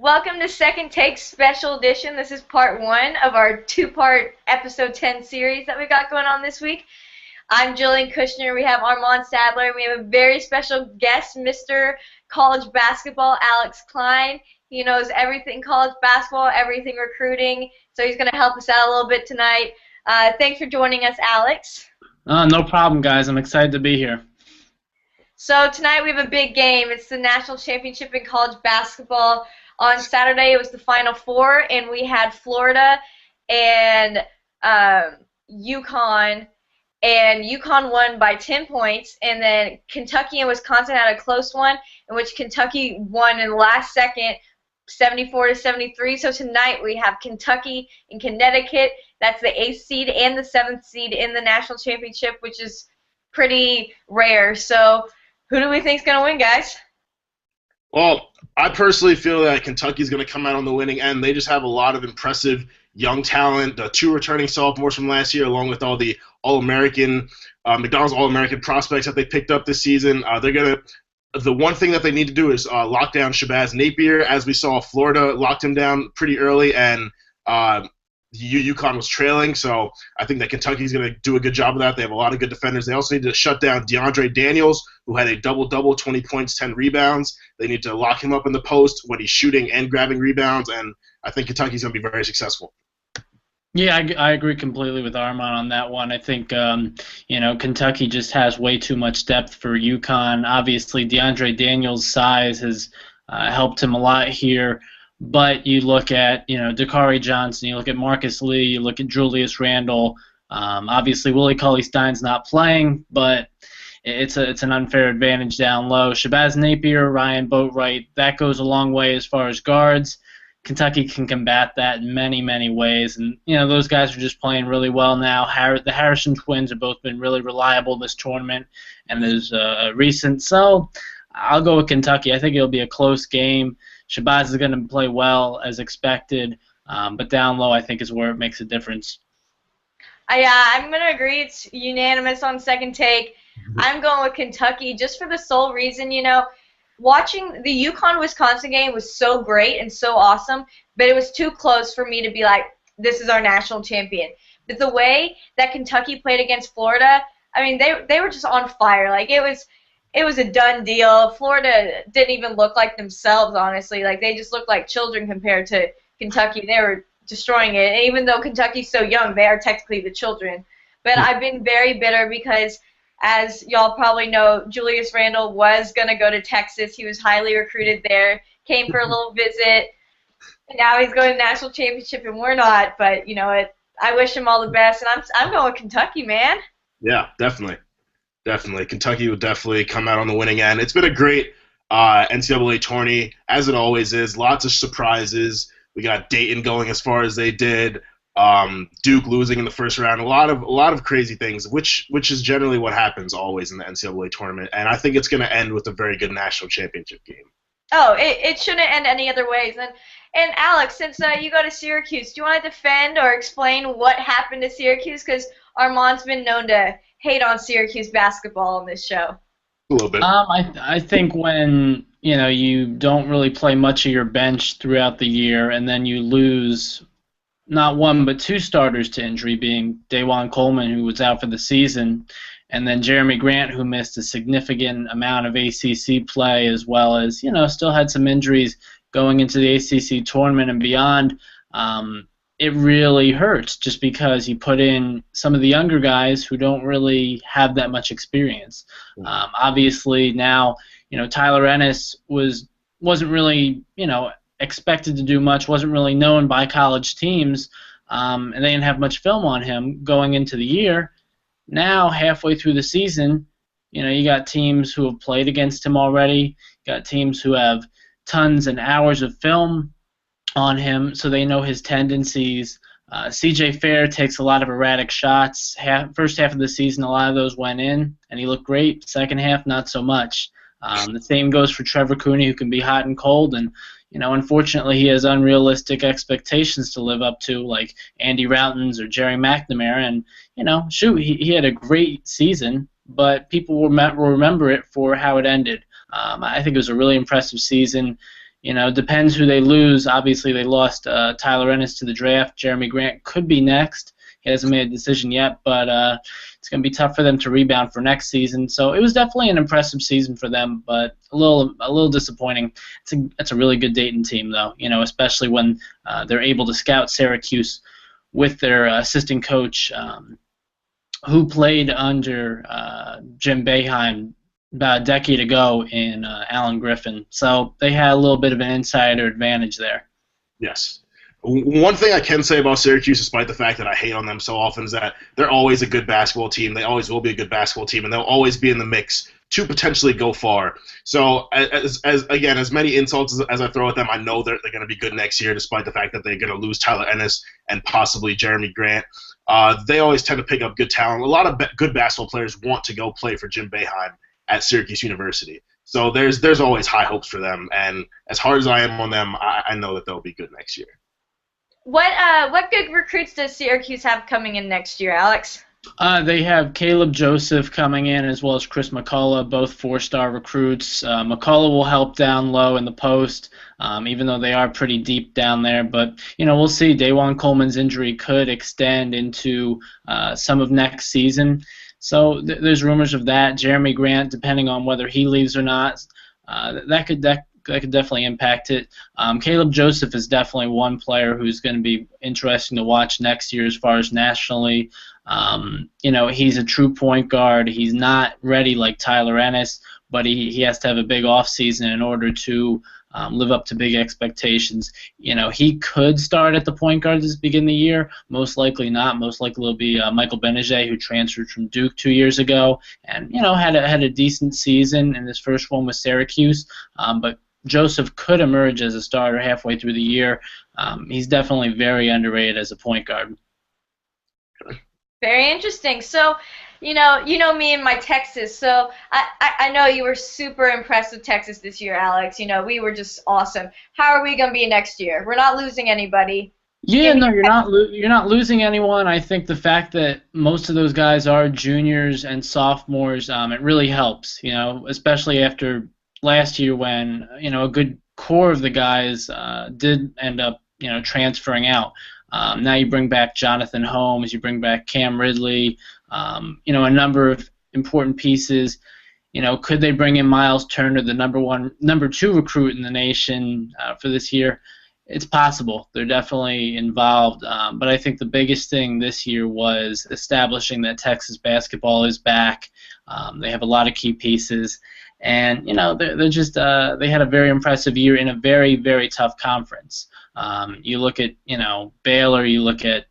Welcome to Second Take Special Edition. This is part one of our two-part episode 10 series that we got going on this week. I'm Jillian Kushner. We have Armand Sadler. And we have a very special guest, Mr. College Basketball, Alex Klein. He knows everything college basketball, everything recruiting, so he's going to help us out a little bit tonight. Thanks for joining us, Alex. No problem, guys. I'm excited to be here. So tonight we have a big game. It's the national championship in college basketball. On Saturday, it was the Final Four, and we had Florida and UConn, and UConn won by 10 points, and then Kentucky and Wisconsin had a close one, in which Kentucky won in the last second, 74-73. So tonight we have Kentucky and Connecticut. That's the 8th seed and the 7th seed in the national championship, which is pretty rare. So who do we think is going to win, guys? Well, I personally feel that Kentucky's going to come out on the winning end. They just have a lot of impressive young talent, the two returning sophomores from last year, along with all the All-American, McDonald's All-American prospects that they picked up this season. The one thing that they need to do is lock down Shabazz Napier. As we saw, Florida locked him down pretty early, and UConn was trailing, so I think that Kentucky's going to do a good job of that. They have a lot of good defenders. They also need to shut down DeAndre Daniels, who had a double-double, 20 points, 10 rebounds. They need to lock him up in the post when he's shooting and grabbing rebounds, and I think Kentucky's going to be very successful. Yeah, I agree completely with Armand on that one. I think, Kentucky just has way too much depth for UConn. Obviously, DeAndre Daniels' size has helped him a lot here. But you look at, Dakari Johnson, you look at Marcus Lee, you look at Julius Randle. Obviously, Willie Cauley-Stein's not playing, but it's an unfair advantage down low. Shabazz Napier, Ryan Boatwright, that goes a long way as far as guards. Kentucky can combat that in many, many ways. And, those guys are just playing really well now. The Harrison twins have both been really reliable this tournament, and there's recent. So I'll go with Kentucky. I think it'll be a close game. Shabazz is going to play well as expected, but down low I think is where it makes a difference. I'm going to agree. It's unanimous on second take. I'm going with Kentucky just for the sole reason, watching the UConn-Wisconsin game was so great and so awesome, but it was too close for me to be like, this is our national champion. But the way that Kentucky played against Florida, I mean, they were just on fire. Like, it was a done deal. Florida didn't even look like themselves, honestly. Like, they just looked like children compared to Kentucky. They were destroying it. And even though Kentucky's so young, they are technically the children. But I've been very bitter because, as y'all probably know, Julius Randle was going to go to Texas. He was highly recruited there, came for a little visit, and now he's going to national championship, and we're not. But, I wish him all the best. And I'm going with Kentucky, man. Yeah, definitely. Definitely. Kentucky would definitely come out on the winning end. It's been a great NCAA tourney, as it always is. Lots of surprises. We got Dayton going as far as they did. Duke losing in the first round. A lot of crazy things, which is generally what happens always in the NCAA tournament. And I think it's going to end with a very good national championship game. Oh, it shouldn't end any other ways. And Alex, since you go to Syracuse, do you want to defend or explain what happened to Syracuse? Because Armand's been known to hate on Syracuse basketball on this show. A little bit. I think when you don't really play much of your bench throughout the year, and then you lose not one but two starters to injury, being Dajuan Coleman, who was out for the season, and then Jeremy Grant, who missed a significant amount of ACC play, as well as still had some injuries going into the ACC tournament and beyond. It really hurts just because you put in some of the younger guys who don't really have that much experience. Obviously now, Tyler Ennis wasn't really, expected to do much, wasn't really known by college teams, and they didn't have much film on him going into the year. Now, halfway through the season, you got teams who have played against him already, got teams who have tons and hours of film on him, so they know his tendencies. C.J. Fair takes a lot of erratic shots. First half of the season, a lot of those went in, and he looked great. Second half, not so much. The same goes for Trevor Cooney, who can be hot and cold, and unfortunately, he has unrealistic expectations to live up to, like Andy Routens or Jerry McNamara. And he had a great season, but people will remember it for how it ended. I think it was a really impressive season. Depends who they lose. Obviously, they lost Tyler Ennis to the draft. Jeremy Grant could be next. He hasn't made a decision yet, but it's going to be tough for them to rebound for next season. So it was definitely an impressive season for them, but a little disappointing. It's a really good Dayton team, though. Especially when they're able to scout Syracuse with their assistant coach, who played under Jim Boeheim about a decade ago in Alan Griffin. So they had a little bit of an insider advantage there. Yes. One thing I can say about Syracuse, despite the fact that I hate on them so often, is that they're always a good basketball team. They always will be a good basketball team, and they'll always be in the mix to potentially go far. So, as many insults as I throw at them, I know they're going to be good next year, despite the fact that they're going to lose Tyler Ennis and possibly Jeremy Grant. They always tend to pick up good talent. A lot of good basketball players want to go play for Jim Boeheim at Syracuse University. So there's always high hopes for them, and as hard as I am on them, I know that they'll be good next year. What good recruits does Syracuse have coming in next year, Alex? They have Caleb Joseph coming in, as well as Chris McCullough, both 4-star recruits. McCullough will help down low in the post, even though they are pretty deep down there. But, we'll see. DaJuan Coleman's injury could extend into some of next season. So there's rumors of that. Jeremy Grant, depending on whether he leaves or not, that could definitely impact it. Caleb Joseph is definitely one player who's going to be interesting to watch next year as far as nationally. He's a true point guard. He's not ready like Tyler Ennis, but he has to have a big offseason in order to live up to big expectations. He could start at the point guard this beginning of the year. Most likely not. Most likely it'll be Michael Benajay, who transferred from Duke 2 years ago and had a decent season in his first one with Syracuse. But Joseph could emerge as a starter halfway through the year. He's definitely very underrated as a point guard. Very interesting. So, you know me and my Texas. So I know you were super impressed with Texas this year, Alex. We were just awesome. How are we going to be next year? We're not losing anybody. Yeah, no, you're not losing anyone. I think the fact that most of those guys are juniors and sophomores, it really helps. Especially after last year when a good core of the guys did end up transferring out. Now you bring back Jonathan Holmes, you bring back Cam Ridley, a number of important pieces. Could they bring in Miles Turner, the number 2 recruit in the nation for this year? It's possible. They're definitely involved. But I think the biggest thing this year was establishing that Texas basketball is back. They have a lot of key pieces. And, they're just they had a very impressive year in a very, very tough conference. You look at, Baylor, you look at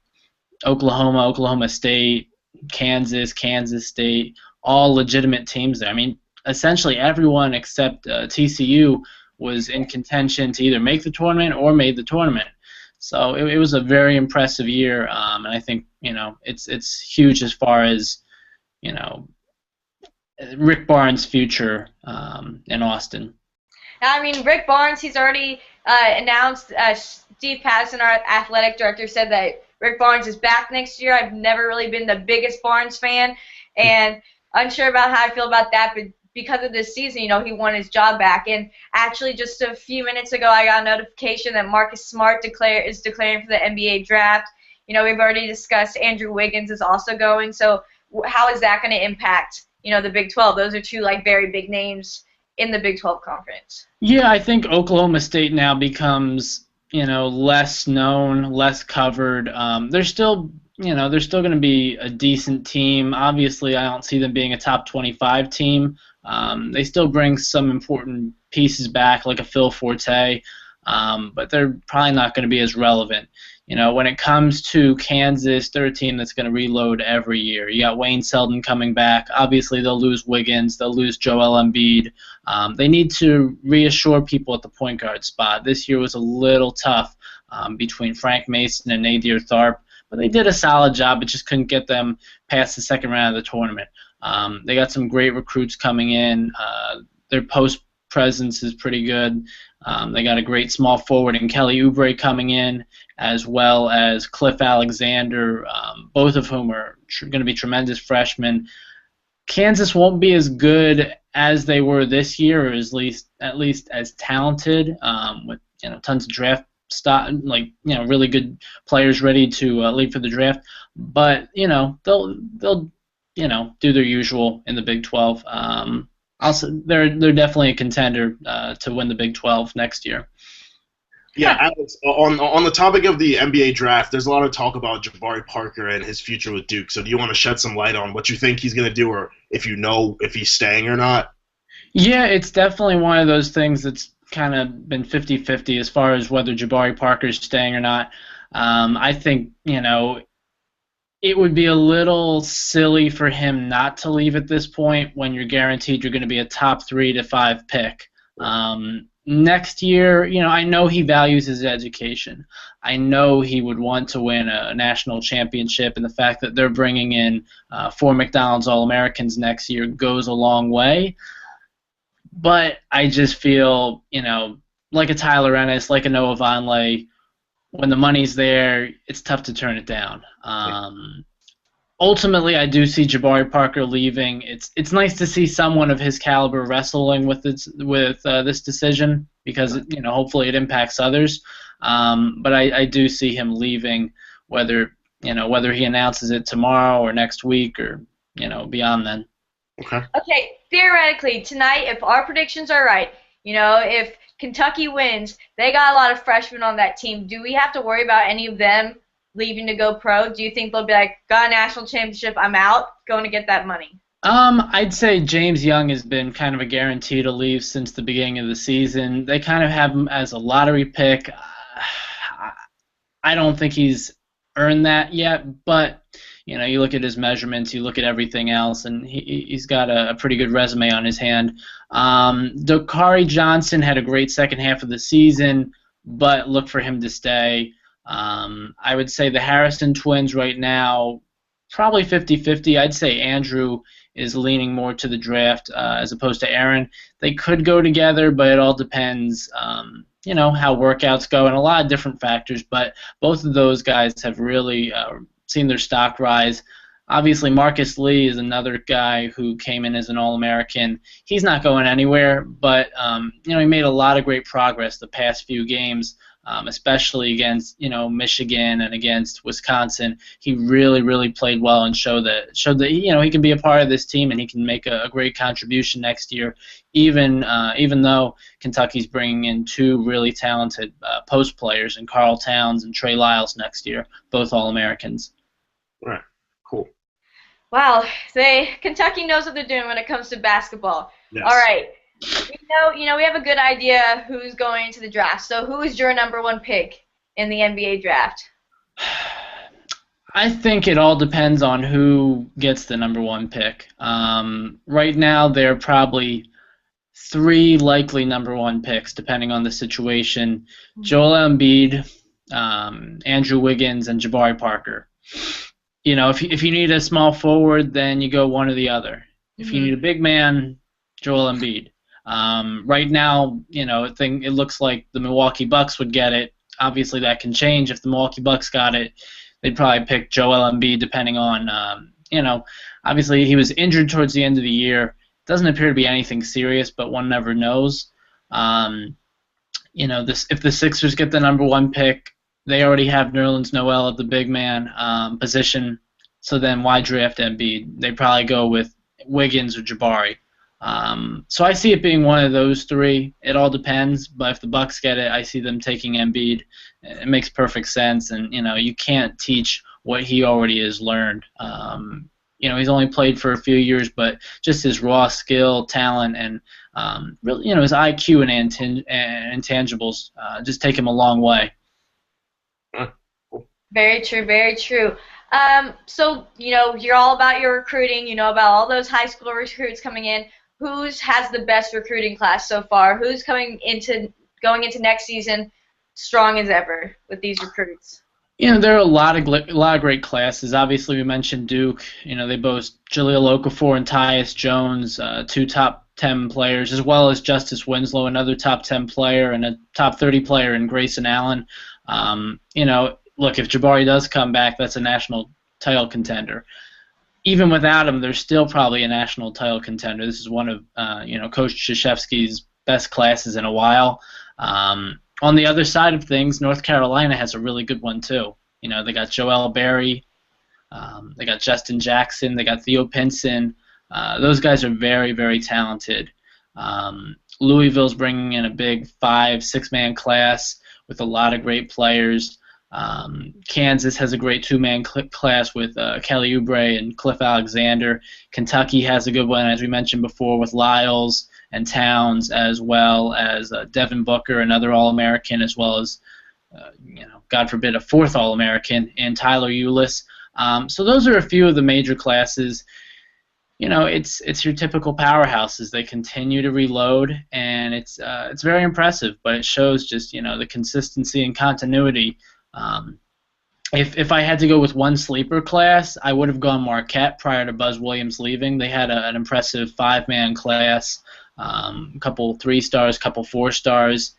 Oklahoma, Oklahoma State, Kansas State, all legitimate teams there. I mean, essentially everyone except TCU was in contention to either make the tournament or made the tournament. So it was a very impressive year, and I think, it's huge as far as, Rick Barnes' future in Austin. I mean, Rick Barnes, he's already announced. Steve Patterson, our athletic director, said that Rick Barnes is back next year. I've never really been the biggest Barnes fan, and unsure about how I feel about that, but because of this season, he won his job back. And actually, just a few minutes ago, I got a notification that Marcus Smart is declaring for the NBA draft. We've already discussed Andrew Wiggins is also going. So how is that going to impact, the Big 12? Those are two, very big names in the Big 12 conference. Yeah, I think Oklahoma State now becomes, less known, less covered. They're still going to be a decent team. Obviously, I don't see them being a top 25 team. They still bring some important pieces back, like a Phil Forte, but they're probably not going to be as relevant. When it comes to Kansas, they're a team that's going to reload every year. You got Wayne Selden coming back. Obviously, they'll lose Wiggins. They'll lose Joel Embiid. They need to reassure people at the point guard spot. This year was a little tough between Frank Mason and Nadir Tharp, but they did a solid job. It just couldn't get them past the second round of the tournament. They got some great recruits coming in. Their post presence is pretty good. They got a great small forward in Kelly Oubre coming in, as well as Cliff Alexander, both of whom are going to be tremendous freshmen. Kansas won't be as good as they were this year, or at least as talented, with tons of draft stock, like really good players ready to leave for the draft. But they'll do their usual in the Big 12. Also, they're definitely a contender to win the Big 12 next year. Yeah, Alex, on the topic of the NBA draft, there's a lot of talk about Jabari Parker and his future with Duke. So do you want to shed some light on what you think he's going to do, or if if he's staying or not? Yeah, it's definitely one of those things that's kind of been 50-50 as far as whether Jabari Parker's staying or not. I think, it would be a little silly for him not to leave at this point when you're guaranteed you're going to be a top 3 to 5 pick. Next year, I know he values his education. I know he would want to win a national championship, and the fact that they're bringing in 4 McDonald's All-Americans next year goes a long way. But I just feel, like a Tyler Ennis, like a Noah Vonleh, when the money's there, it's tough to turn it down. Ultimately, I do see Jabari Parker leaving. It's nice to see someone of his caliber wrestling with this decision, because hopefully it impacts others. But I do see him leaving, whether he announces it tomorrow or next week or beyond then. Okay. Theoretically, tonight, if our predictions are right, if Kentucky wins, they got a lot of freshmen on that team. Do we have to worry about any of them leaving to go pro? Do you think they'll be like, got a national championship, I'm out, going to get that money? I'd say James Young has been kind of a guarantee to leave since the beginning of the season. They kind of have him as a lottery pick. I don't think he's earned that yet, but you look at his measurements, you look at everything else, and he's got a pretty good resume on his hand. Dakari Johnson had a great second half of the season, but look for him to stay. I would say the Harrison twins right now, probably 50-50. I'd say Andrew is leaning more to the draft as opposed to Aaron. They could go together, but it all depends, how workouts go and a lot of different factors. But both of those guys have really seen their stock rise. Obviously, Marcus Lee is another guy who came in as an All-American. He's not going anywhere, but he made a lot of great progress the past few games, especially against Michigan and against Wisconsin. He really, really played well and showed that he can be a part of this team and he can make a great contribution next year, even though Kentucky's bringing in 2 really talented post players in Karl Towns and Trey Lyles next year, both All-Americans. Right. Cool. Wow, Kentucky knows what they're doing when it comes to basketball. Yes. All right. We have a good idea who's going into the draft. So who is your number 1 pick in the NBA draft? I think it all depends on who gets the number 1 pick. Right now, there are probably 3 likely number 1 picks, depending on the situation. Joel Embiid, Andrew Wiggins, and Jabari Parker. If you need a small forward, then you go one or the other. If you need a big man, Joel Embiid. Right now, it looks like the Milwaukee Bucks would get it. Obviously, that can change. If the Milwaukee Bucks got it, they'd probably pick Joel Embiid, depending on, obviously he was injured towards the end of the year. Doesn't appear to be anything serious, but one never knows. If the Sixers get the number 1 pick, they already have Nerlens Noel at the big man position, so then why draft Embiid? They probably go with Wiggins or Jabari. So I see it being one of those 3. It all depends, but if the Bucks get it, I see them taking Embiid. It makes perfect sense, and you can't teach what he already has learned. He's only played for a few years, but just his raw skill, talent, and really, his IQ and intangibles just take him a long way. Very true, very true. So, you're all about your recruiting, about all those high school recruits coming in. Who has the best recruiting class so far? Who's going into next season strong as ever with these recruits? There are a lot of great classes. Obviously, we mentioned Duke. They boast Jahlil Okafor and Tyus Jones, 2 top 10 players, as well as Justice Winslow, another top 10 player, and a top 30 player in Grayson Allen. Look, if Jabari does come back, that's a national title contender. even without him, they're still probably a national title contender. This is one of Coach Krzyzewski's best classes in a while. On the other side of things, North Carolina has a really good one too. They got Joel Berry, they got Justin Jackson, they got Theo Pinson. Those guys are very, very talented. Louisville's bringing in a big 5-6-man class with a lot of great players. Kansas has a great 2-man class with Kelly Oubre and Cliff Alexander. Kentucky has a good one, as we mentioned before, with Lyles and Towns, as well as Devin Booker, another All-American, as well as, God forbid, a fourth All-American, and Tyler Ulis. So those are a few of the major classes. It's your typical powerhouses. They continue to reload, and it's very impressive. But it shows just the consistency and continuity. If I had to go with one sleeper class, I would have gone Marquette prior to Buzz Williams leaving. They had an impressive 5-man class, a couple 3-stars, couple 4-stars.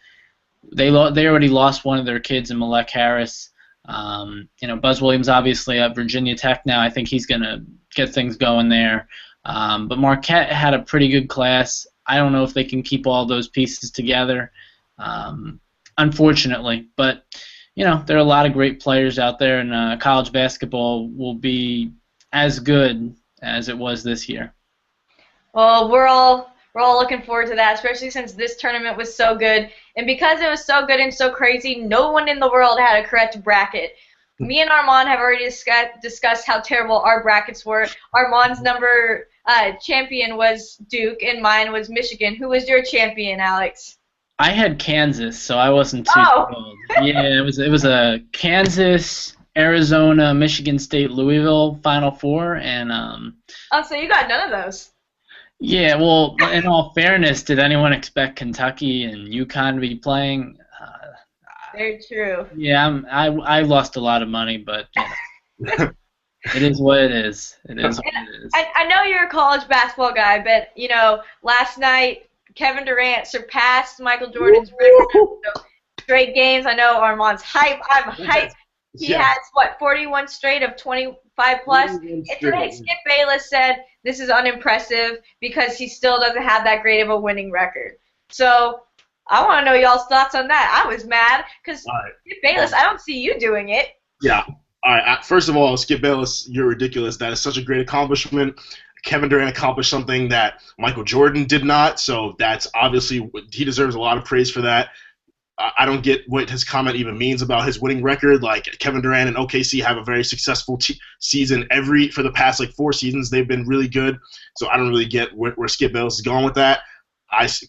They already lost one of their kids in Malek Harris. Buzz Williams obviously at Virginia Tech now. I think he's going to get things going there. But Marquette had a pretty good class. I don't know if they can keep all those pieces together, unfortunately. But, there are a lot of great players out there, and college basketball will be as good as it was this year. Well, we're all looking forward to that, especially since this tournament was so good. And because it was so good and so crazy, no one in the world had a correct bracket. Me and Armand have already discussed how terrible our brackets were. Armand's number champion was Duke, and mine was Michigan. Who was your champion, Alex? I had Kansas, so I wasn't too thrilled. Yeah, it was a Kansas, Arizona, Michigan State, Louisville Final Four, and so you got none of those. Yeah, well, in all fairness, did anyone expect Kentucky and UConn to be playing? Very true. Yeah, I lost a lot of money, but it is what it is. It is what it is. I know you're a college basketball guy, but last night Kevin Durant surpassed Michael Jordan's record. Straight games. I know Armand's hype. I'm hyped. He has 41 straight of 25 plus. And today Skip Bayless said this is unimpressive because he still doesn't have that great of a winning record. So I want to know y'all's thoughts on that. I was mad because Skip Bayless, I don't see you doing it. Yeah. All right. First of all, Skip Bayless, you're ridiculous. That is such a great accomplishment. Kevin Durant accomplished something that Michael Jordan did not, so that's obviously he deserves a lot of praise for that. I don't get what his comment even means about his winning record. Like, Kevin Durant and OKC have a very successful season for the past 4 seasons. They've been really good, so I don't really get where Skip Bayless is going with that.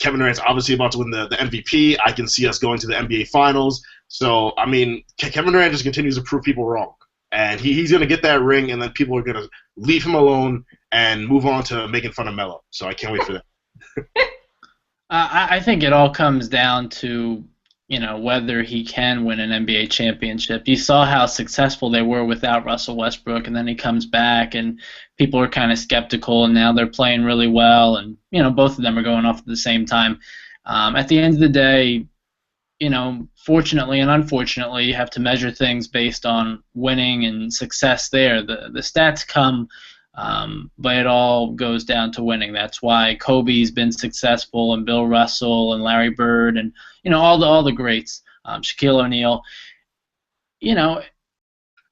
Kevin Durant's obviously about to win the MVP. I can see us going to the NBA Finals. So, I mean, Kevin Durant just continues to prove people wrong. And he's going to get that ring, and then people are going to leave him alone and move on to making fun of Melo. So I can't wait for that. I think it all comes down to, whether he can win an NBA championship. You saw how successful they were without Russell Westbrook, and then he comes back, and people are kind of skeptical, and now they're playing really well, and, both of them are going off at the same time. At the end of the day, fortunately and unfortunately, you have to measure things based on winning and success there. The stats come, but it all goes down to winning. That's why Kobe's been successful, and Bill Russell and Larry Bird, and all the greats, Shaquille O'Neal.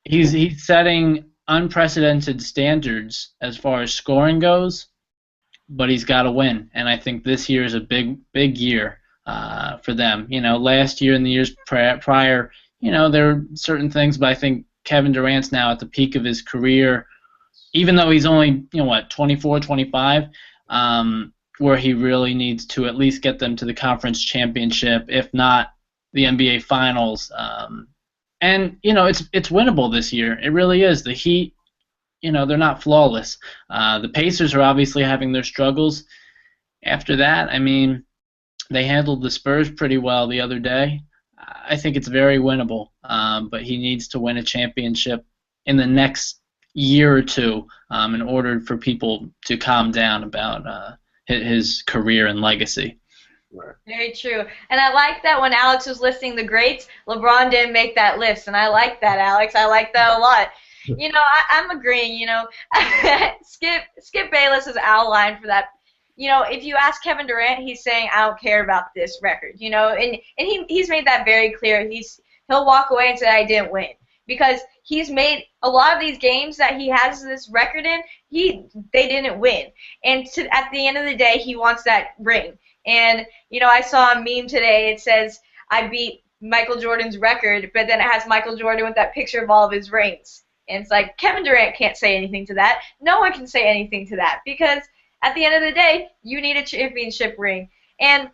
He's setting unprecedented standards as far as scoring goes, but he's got to win, and I think this year is a big year for them. Last year and the years prior, there were certain things, but I think Kevin Durant's now at the peak of his career, even though he's only, 24, 25, where he really needs to at least get them to the conference championship, if not the NBA Finals. And, it's winnable this year. It really is. The Heat, they're not flawless. The Pacers are obviously having their struggles. After that, I mean, they handled the Spurs pretty well the other day. I think it's very winnable, but he needs to win a championship in the next year or two in order for people to calm down about his career and legacy. Very true. And I like that when Alex was listing the greats, LeBron didn't make that list, and I like that, Alex. I like that a lot. I'm agreeing. Skip Bayless is outlined for that. If you ask Kevin Durant, he's saying, "I don't care about this record." And he's made that very clear. He'll walk away and say, "I didn't win," because he's made a lot of these games that he has this record in. They didn't win, and at the end of the day, he wants that ring. And I saw a meme today. It says, "I beat Michael Jordan's record," but then it has Michael Jordan with that picture of all of his rings. And it's like, Kevin Durant can't say anything to that. No one can say anything to that, because at the end of the day, you need a championship ring. And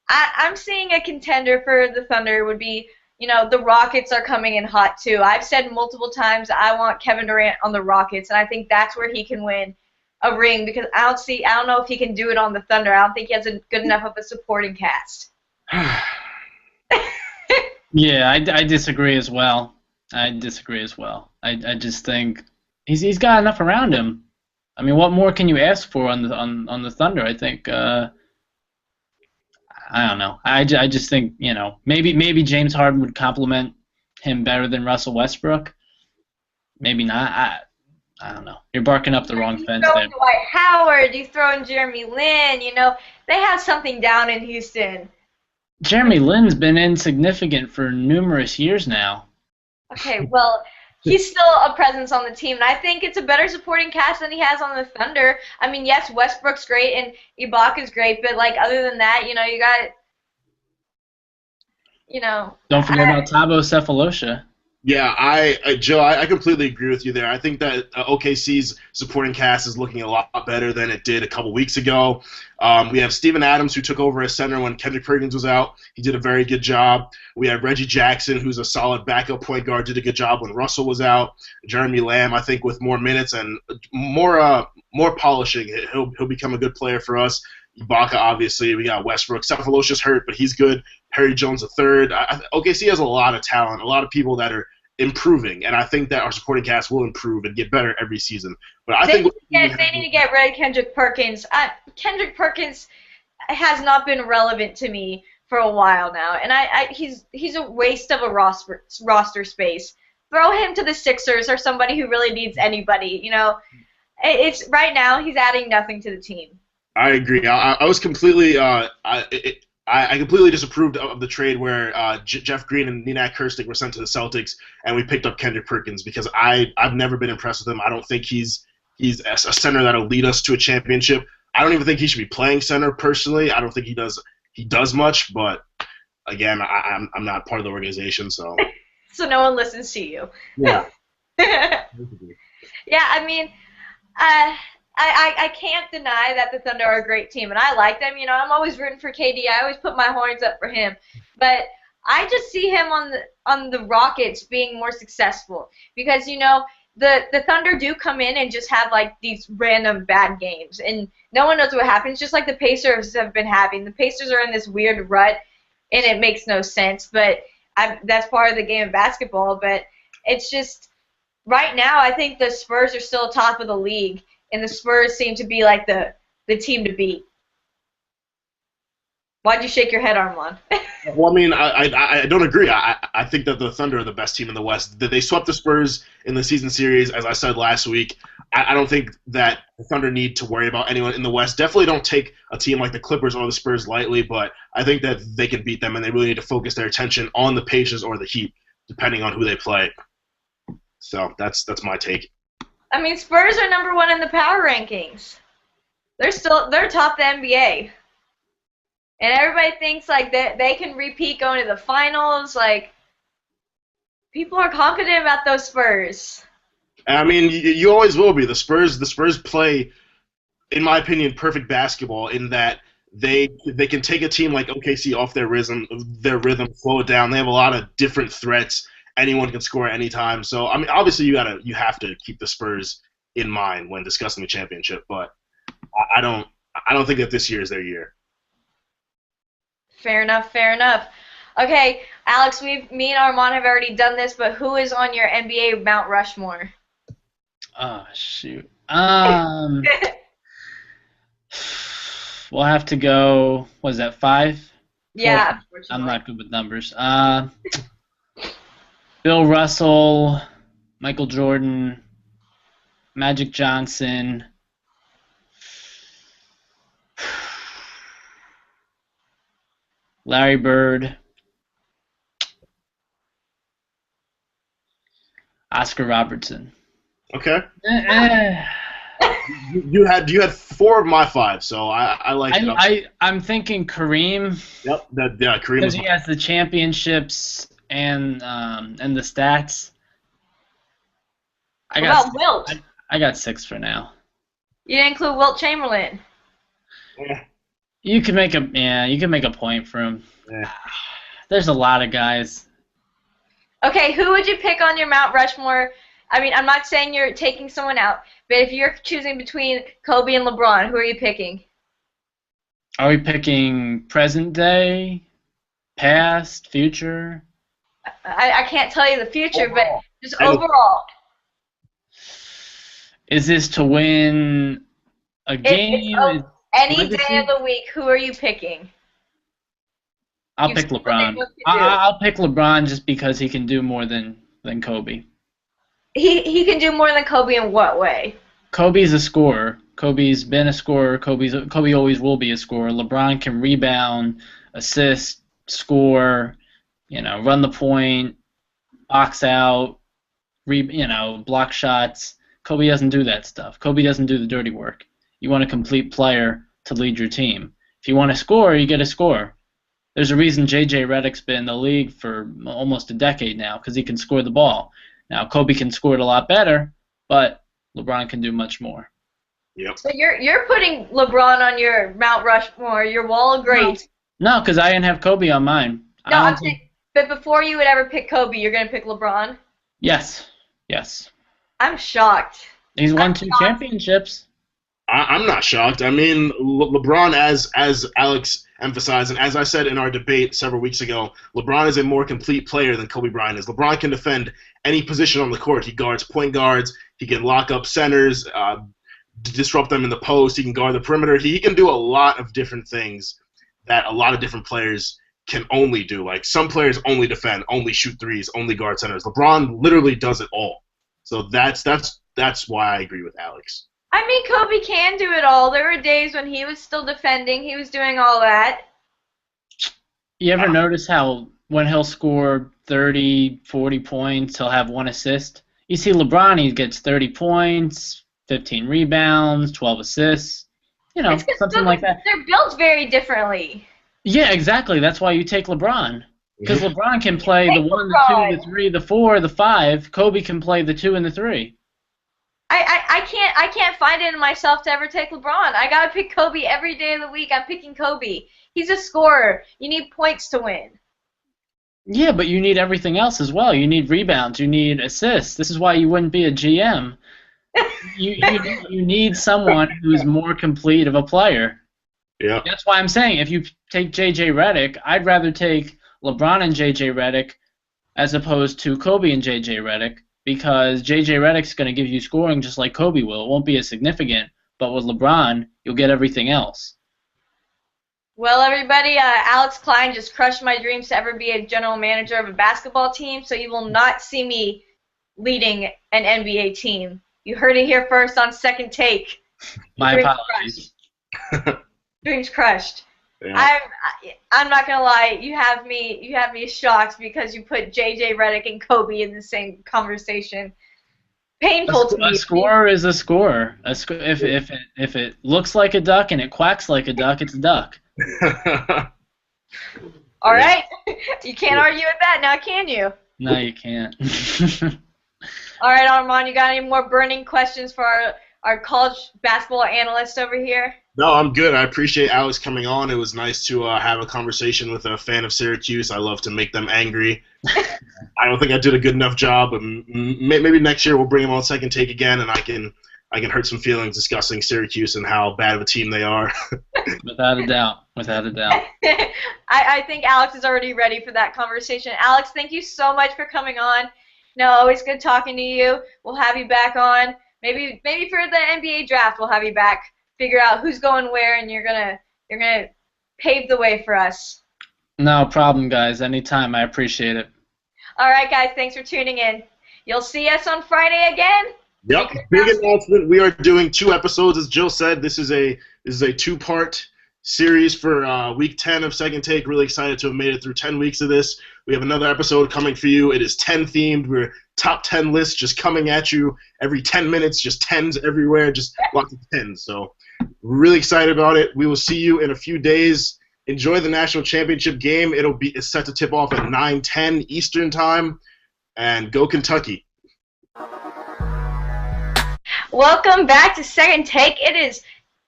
I'm seeing a contender for the Thunder would be, the Rockets are coming in hot too. I've said multiple times I want Kevin Durant on the Rockets, and I think that's where he can win a ring, because I don't know if he can do it on the Thunder. I don't think he has a good enough of a supporting cast. Yeah, I disagree as well. I just think he's got enough around him. I mean, what more can you ask for on the Thunder? I think I don't know. I just think maybe James Harden would complement him better than Russell Westbrook. Maybe not. I don't know. You're barking up the wrong fence there. Dwight Howard, you throw in Jeremy Lin. They have something down in Houston. Jeremy Lin's been insignificant for numerous years now. Okay, well, he's still a presence on the team, and I think it's a better supporting cast than he has on the Thunder. I mean, yes, Westbrook's great and Ibaka's great, but other than that, you got, Don't forget about Thabo Sefolosha. Yeah, Joe, I completely agree with you there. I think that OKC's supporting cast is looking a lot better than it did a couple weeks ago. We have Steven Adams, who took over as center when Kendrick Perkins was out. He did a very good job. We have Reggie Jackson, who's a solid backup point guard, did a good job when Russell was out. Jeremy Lamb, I think, with more minutes and more polishing, he'll become a good player for us. Ibaka, obviously. We got Westbrook. Sefolosha's hurt, but he's good. Perry Jones III. OKC has a lot of talent, a lot of people that are improving, and I think that our supporting cast will improve and get better every season. But they need to get rid of Kendrick Perkins. Kendrick Perkins has not been relevant to me for a while now, and he's a waste of a roster space. Throw him to the Sixers or somebody who really needs anybody. It's right now he's adding nothing to the team. I agree. I was completely I completely disapproved of the trade where Jeff Green and Nenak Kirstic were sent to the Celtics, and we picked up Kendrick Perkins, because I've never been impressed with him. I don't think he's a center that'll lead us to a championship. I don't even think he should be playing center personally. I don't think he does much, but again, I'm not part of the organization, so. So no one listens to you. Yeah. Yeah, I mean, I can't deny that the Thunder are a great team, and I like them. I'm always rooting for KD. I always put my horns up for him. But I just see him on the Rockets being more successful, because, the Thunder do come in and just have, these random bad games, and no one knows what happens, just like the Pacers have been having. The Pacers are in this weird rut, and it makes no sense, but that's part of the game of basketball. But it's just, right now, I think the Spurs are still top of the league, and the Spurs seem to be the team to beat. Why'd you shake your head, Armand? Well, I mean, I don't agree. I think that the Thunder are the best team in the West. They swept the Spurs in the season series, as I said last week. I don't think that the Thunder need to worry about anyone in the West. Definitely don't take a team like the Clippers or the Spurs lightly, but I think that they can beat them, and they really need to focus their attention on the Pacers or the Heat, depending on who they play. So that's my take. I mean, Spurs are number 1 in the power rankings. They're top the NBA. And everybody thinks they can repeat going to the finals. People are confident about those Spurs. I mean, you always will be. The Spurs play, in my opinion, perfect basketball in that they can take a team like OKC off their rhythm, slow it down. They have a lot of different threats. Anyone can score anytime. So, I mean, obviously you have to keep the Spurs in mind when discussing the championship, but I don't think that this year is their year. Fair enough. Okay, Alex, me and Armand have already done this, but who is on your NBA Mount Rushmore? Oh, shoot. We'll have to go, what is that, 5? Yeah. I'm not good with numbers. Bill Russell, Michael Jordan, Magic Johnson, Larry Bird, Oscar Robertson. Okay. You had 4 of my 5, so I like it. I'm thinking Kareem. Yep. Kareem. Because he has the championships and the stats. What about Wilt? I got 6 for now. You didn't include Wilt Chamberlain. Yeah. You can make a point for him. Yeah. There's a lot of guys. Okay, who would you pick on your Mount Rushmore? I mean, I'm not saying you're taking someone out, but if you're choosing between Kobe and LeBron, who are you picking? Are we picking present day, past, future? I can't tell you the future, but just overall. Is this to win a game? Any day of the week, who are you picking? I'll pick LeBron. I'll pick LeBron just because he can do more than Kobe. He can do more than Kobe in what way? Kobe's a scorer. Kobe's been a scorer. Kobe always will be a scorer. LeBron can rebound, assist, score, run the point, box out, block shots. Kobe doesn't do that stuff. Kobe doesn't do the dirty work. You want a complete player to lead your team. If you want to score, you get a score. There's a reason J.J. Redick's been in the league for almost a decade now, because he can score the ball. Now, Kobe can score it a lot better, but LeBron can do much more. Yep. So you're putting LeBron on your Mount Rushmore, your wall of greats. No, because I didn't have Kobe on mine. No, I'm saying, but before you would ever pick Kobe, you're going to pick LeBron? Yes. I'm shocked. He's won 2 championships. I'm not shocked. I mean, LeBron, as Alex emphasized, and as I said in our debate several weeks ago, LeBron is a more complete player than Kobe Bryant is. LeBron can defend any position on the court. He guards point guards. He can lock up centers, disrupt them in the post. He can guard the perimeter. He can do a lot of different things that a lot of different players can only do. Like, some players only defend, only shoot threes, only guard centers. LeBron literally does it all. So that's why I agree with Alex. I mean, Kobe can do it all. There were days when he was still defending. He was doing all that. You ever notice how when he'll score 30, 40 points, he'll have 1 assist? You see LeBron, he gets 30 points, 15 rebounds, 12 assists, something like that. They're built very differently. Yeah, exactly. That's why you take LeBron. Because LeBron can play the 1, the 2, the 3, the 4, the 5. Kobe can play the 2 and the 3. I can't find it in myself to ever take LeBron. I gotta pick Kobe every day of the week. I'm picking Kobe. He's a scorer. You need points to win. Yeah, but you need everything else as well. You need rebounds. You need assists. This is why you wouldn't be a GM. You need someone who's more complete of a player. Yeah. That's why I'm saying if you take J.J. Redick, I'd rather take LeBron and J.J. Redick as opposed to Kobe and J.J. Redick, because J.J. Redick's going to give you scoring just like Kobe will. It won't be as significant, but with LeBron, you'll get everything else. Well, everybody, Alex Klein just crushed my dreams to ever be a general manager of a basketball team, so you will not see me leading an NBA team. You heard it here first on Second Take. My apologies. Dreams crushed. Yeah. I'm not gonna lie. You have me shocked because you put J.J. Redick and Kobe in the same conversation. Painful to me. A scorer is a scorer. If it looks like a duck and it quacks like a duck, it's a duck. All right. You can't argue with that now, can you? No, you can't. All right, Armand, you got any more burning questions for our college basketball analyst over here? No, I'm good. I appreciate Alex coming on. It was nice to have a conversation with a fan of Syracuse. I love to make them angry. I don't think I did a good enough job, but maybe next year we'll bring him on Second Take again, and I can hurt some feelings discussing Syracuse and how bad of a team they are. Without a doubt. I think Alex is already ready for that conversation. Alex, thank you so much for coming on. No, always good talking to you. We'll have you back on. Maybe for the NBA draft we'll have you back. Figure out who's going where, and you're gonna pave the way for us. No problem, guys. Anytime. I appreciate it. All right, guys. Thanks for tuning in. You'll see us on Friday again. Yep, big announcement. We are doing 2 episodes, as Jill said. This is a 2-part series for week 10 of Second Take. Really excited to have made it through 10 weeks of this. We have another episode coming for you. It is 10 themed. We're top 10 lists just coming at you every 10 minutes, just 10s everywhere, just lots of 10s. So we're really excited about it. We will see you in a few days. Enjoy the national championship game. It's set to tip off at 9:10 Eastern time. And go Kentucky. Welcome back to Second Take. It is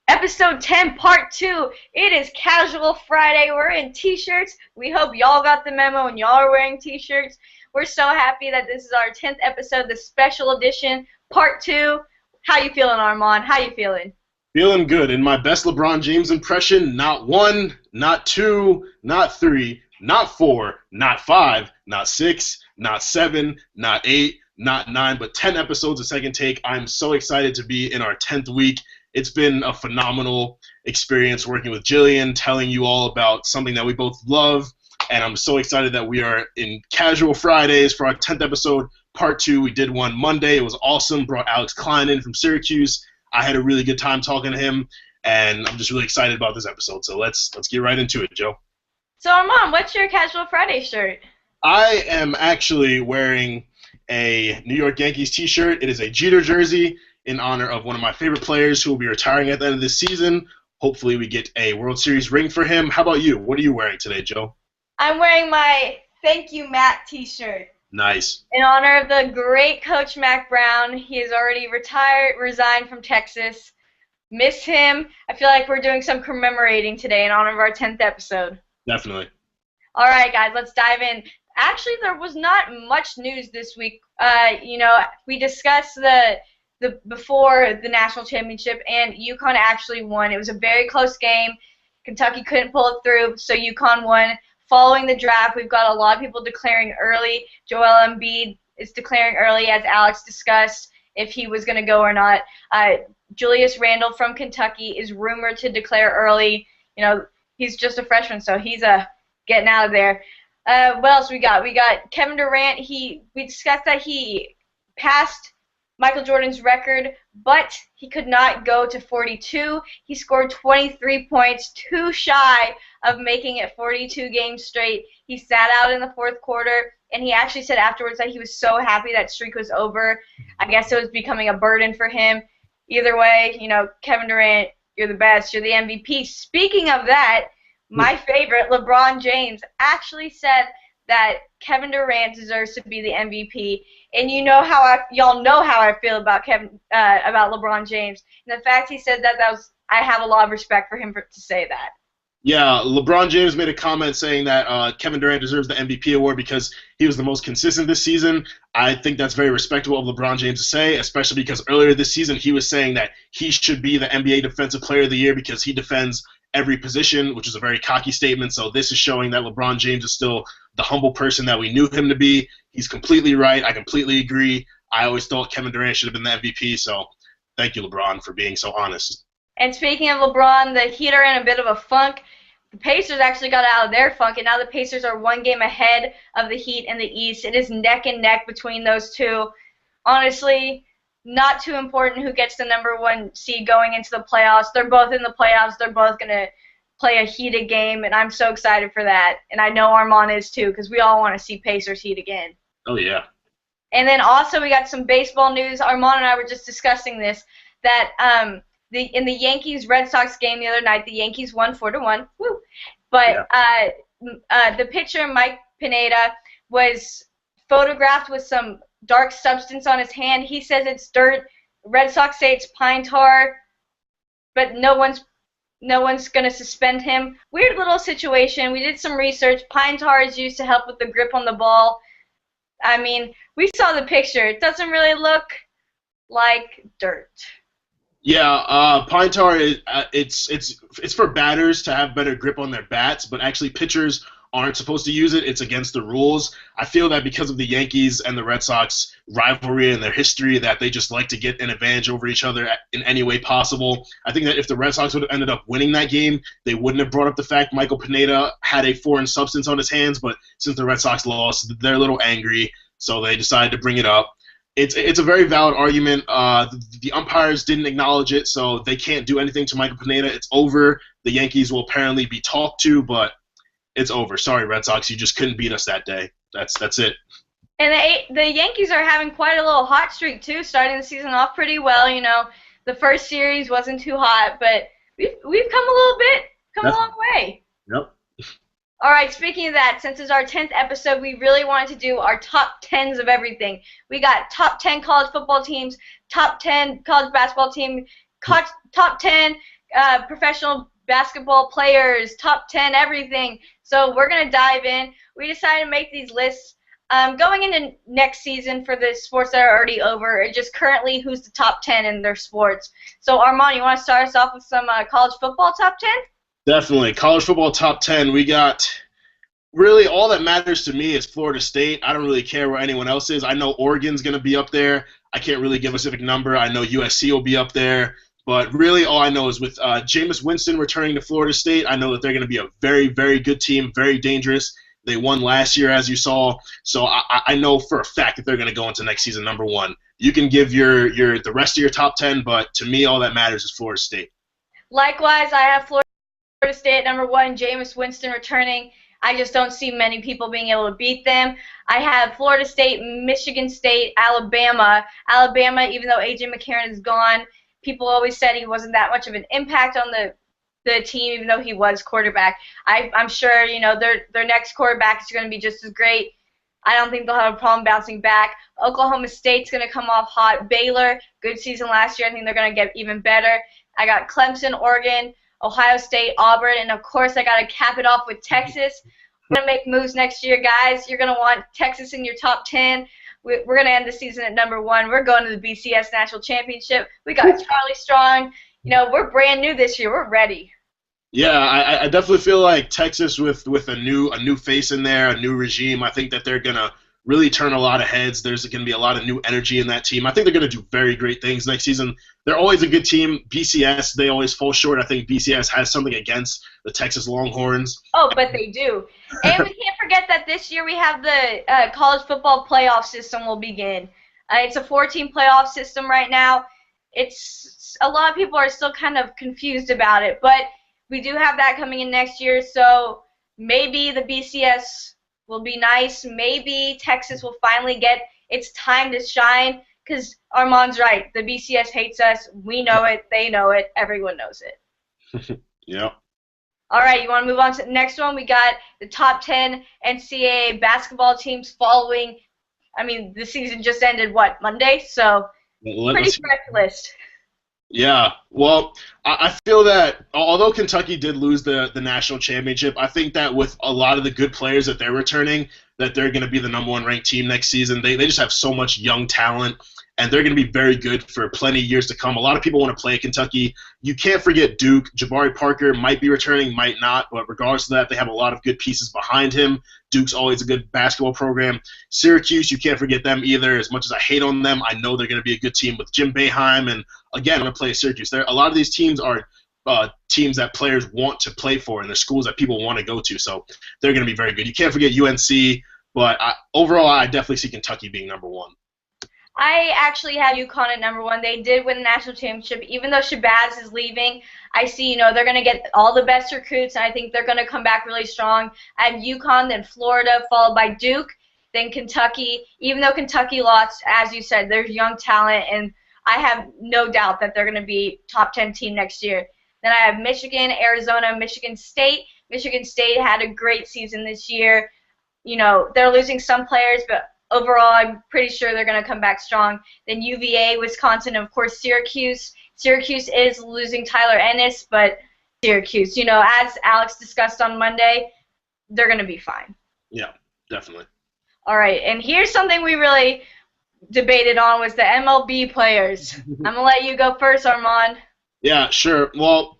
episode 10, part 2. It is Casual Friday. We're in t-shirts. We hope y'all got the memo and y'all are wearing t-shirts. We're so happy that this is our 10th episode, the special edition, part 2. How you feeling, Armand? How you feeling? Feeling good. In my best LeBron James impression, not 1, not 2, not 3, not 4, not 5, not 6, not 7, not 8, not 9, but 10 episodes of Second Take. I'm so excited to be in our 10th week. It's been a phenomenal experience working with Jillian, telling you all about something that we both love, and I'm so excited that we are in Casual Fridays for our 10th episode, part 2. We did one Monday. It was awesome. Brought Alex Klein in from Syracuse. I had a really good time talking to him, and I'm just really excited about this episode. So let's get right into it, Joe. So, Armand, what's your Casual Friday shirt? I am actually wearing a New York Yankees t-shirt. It is a Jeter jersey in honor of one of my favorite players who will be retiring at the end of this season. Hopefully we get a World Series ring for him. How about you? What are you wearing today, Joe? I'm wearing my Thank You, Matt t-shirt. Nice. In honor of the great coach, Mac Brown. He is already resigned from Texas. Miss him. I feel like we're doing some commemorating today in honor of our 10th episode. Definitely. All right, guys, let's dive in. Actually, there was not much news this week. We discussed the before the national championship, and UConn actually won. It was a very close game. Kentucky couldn't pull it through, so UConn won. Following the draft, we've got a lot of people declaring early. Joel Embiid is declaring early, as Alex discussed, if he was going to go or not. Julius Randle from Kentucky is rumored to declare early. You know, he's just a freshman, so he's getting out of there. What else we got? We got Kevin Durant. We discussed that he passed Michael Jordan's record, but he could not go to 42. He scored 23 points, too shy of making it 42 games straight. He sat out in the fourth quarter, and he actually said afterwards that he was so happy that streak was over. I guess it was becoming a burden for him. Either way, Kevin Durant, you're the best. You're the MVP. Speaking of that, my favorite, LeBron James, actually said that Kevin Durant deserves to be the MVP, and y'all know how I feel about about LeBron James. And the fact he said that I have a lot of respect for him to say that. Yeah, LeBron James made a comment saying that Kevin Durant deserves the MVP award because he was the most consistent this season. I think that's very respectable of LeBron James to say, especially because earlier this season he was saying that he should be the NBA Defensive Player of the Year because he defends every position, which is a very cocky statement. So this is showing that LeBron James is still the humble person that we knew him to be. He's completely right. I completely agree. I always thought Kevin Durant should have been the MVP, so thank you, LeBron, for being so honest. And speaking of LeBron, the Heat are in a bit of a funk. The Pacers actually got out of their funk, and now the Pacers are 1 game ahead of the Heat in the East. It is neck and neck between those two. Honestly, not too important who gets the number 1 seed going into the playoffs. They're both in the playoffs. They're both going to play a heated game, and I'm so excited for that. And I know Armand is too, because we all want to see Pacers Heat again. Oh, yeah. And then also we got some baseball news. Armand and I were just discussing this, that in the Yankees-Red Sox game the other night, the Yankees won 4-1. Woo! But the pitcher, Mike Pineda, was photographed with some dark substance on his hand. He says it's dirt. Red Sox say it's pine tar, but no one's going to suspend him. Weird little situation. We did some research. Pine tar is used to help with the grip on the ball. I mean, we saw the picture. It doesn't really look like dirt. Yeah, pine tar is it's for batters to have better grip on their bats, but actually pitchers aren't supposed to use it. It's against the rules. I feel that because of the Yankees and the Red Sox rivalry and their history, that they just like to get an advantage over each other in any way possible. I think that if the Red Sox would have ended up winning that game, they wouldn't have brought up the fact Michael Pineda had a foreign substance on his hands, but since the Red Sox lost, they're a little angry, so they decided to bring it up. It's a very valid argument. The umpires didn't acknowledge it, so they can't do anything to Michael Pineda. It's over. The Yankees will apparently be talked to, but it's over. Sorry, Red Sox, you just couldn't beat us that day. That's it. And the Yankees are having quite a little hot streak too, starting the season off pretty well. You know, the first series wasn't too hot, but we've come a long way. Yep. All right, speaking of that, since it's our 10th episode, we really wanted to do our top 10s of everything. We got top 10 college football teams, top 10 college basketball team, top 10 professional basketball players, top 10 everything. So we're going to dive in. We decided to make these lists going into next season for the sports that are already over, just currently who's the top 10 in their sports. So, Armand, you want to start us off with some college football top 10? Definitely. College football top 10. We got really all that matters to me is Florida State. I don't really care where anyone else is. I know Oregon's going to be up there. I can't really give a specific number. I know USC will be up there. But really all I know is with Jameis Winston returning to Florida State, I know that they're going to be a very, very good team, very dangerous. They won last year, as you saw. So I know for a fact that they're going to go into next season number one. You can give the rest of your top 10, but to me all that matters is Florida State. Likewise, I have Florida State at number one, Jameis Winston returning. I just don't see many people being able to beat them. I have Florida State, Michigan State, Alabama. Alabama, even though A.J. McCarron is gone, people always said he wasn't that much of an impact on the team, even though he was quarterback. I'm sure, you know, their next quarterback is going to be just as great. I don't think they'll have a problem bouncing back. Oklahoma State's going to come off hot. Baylor, good season last year. I think they're going to get even better. I got Clemson, Oregon, Ohio State, Auburn, and of course I got to cap it off with Texas. We're going to make moves next year, guys. You're going to want Texas in your top 10. We're going to end the season at number one. We're going to the BCS National Championship. We got Charlie Strong. You know, we're brand new this year. We're ready. Yeah, I definitely feel like Texas with a new face in there, a new regime. I think that they're gonna really turn a lot of heads. There's going to be a lot of new energy in that team. I think they're going to do very great things next season. They're always a good team. BCS, they always fall short. I think BCS has something against the Texas Longhorns. Oh, but they do. And we can't forget that this year we have the college football playoff system will begin. It's a 4-team playoff system right now. It's a lot of people are still kind of confused about it, but we do have that coming in next year, so maybe the BCS will be nice. Maybe Texas will finally get its time to shine, because Armand's right. The BCS hates us. We know it. They know it. Everyone knows it. Yeah. All right, you want to move on to the next one? We got the top 10 NCAA basketball teams following. I mean, the season just ended, Monday? So pretty fresh list. Yeah, well, I feel that although Kentucky did lose the national championship, I think that with a lot of the good players that they're returning, that they're going to be the number one ranked team next season. They just have so much young talent, and they're going to be very good for plenty of years to come. A lot of people want to play Kentucky. You can't forget Duke. Jabari Parker might be returning, might not, but regardless of that, they have a lot of good pieces behind him. Duke's always a good basketball program. Syracuse, you can't forget them either. As much as I hate on them, I know they're going to be a good team with Jim Boeheim, and again, I'm going to play Syracuse. A lot of these teams are teams that players want to play for, and they're schools that people want to go to, so they're going to be very good. You can't forget UNC, but overall, I definitely see Kentucky being number one. I actually have UConn at number one. They did win the national championship. Even though Shabazz is leaving, I see, they're going to get all the best recruits, and I think they're going to come back really strong. I have UConn, then Florida, followed by Duke, then Kentucky. Even though Kentucky lost, as you said, there's young talent, and I have no doubt that they're going to be top 10 team next year. Then I have Michigan, Arizona, Michigan State. Michigan State had a great season this year. They're losing some players, but overall, I'm pretty sure they're going to come back strong. Then UVA, Wisconsin, and of course Syracuse. Syracuse is losing Tyler Ennis, but Syracuse, as Alex discussed on Monday, they're going to be fine. Yeah, definitely. All right, and here's something we really debated on was the MLB players. I'm going to let you go first, Armand. Yeah, sure. Well,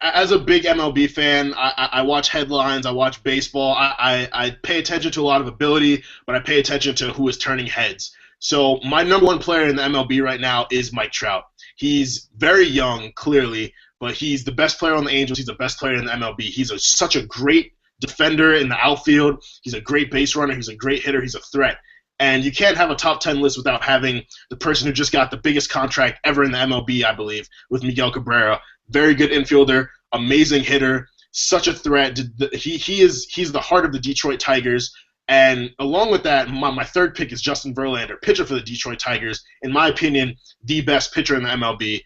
as a big MLB fan, I watch headlines, I watch baseball, I pay attention to a lot of ability, but I pay attention to who is turning heads. So my number one player in the MLB right now is Mike Trout. He's very young, clearly, but he's the best player on the Angels. He's the best player in the MLB. He's such a great defender in the outfield. He's a great base runner. He's a great hitter. He's a threat. And you can't have a top 10 list without having the person who just got the biggest contract ever in the MLB, I believe, with Miguel Cabrera. Very good infielder, amazing hitter, such a threat. He's the heart of the Detroit Tigers. And along with that, my third pick is Justin Verlander, pitcher for the Detroit Tigers. In my opinion, the best pitcher in the MLB.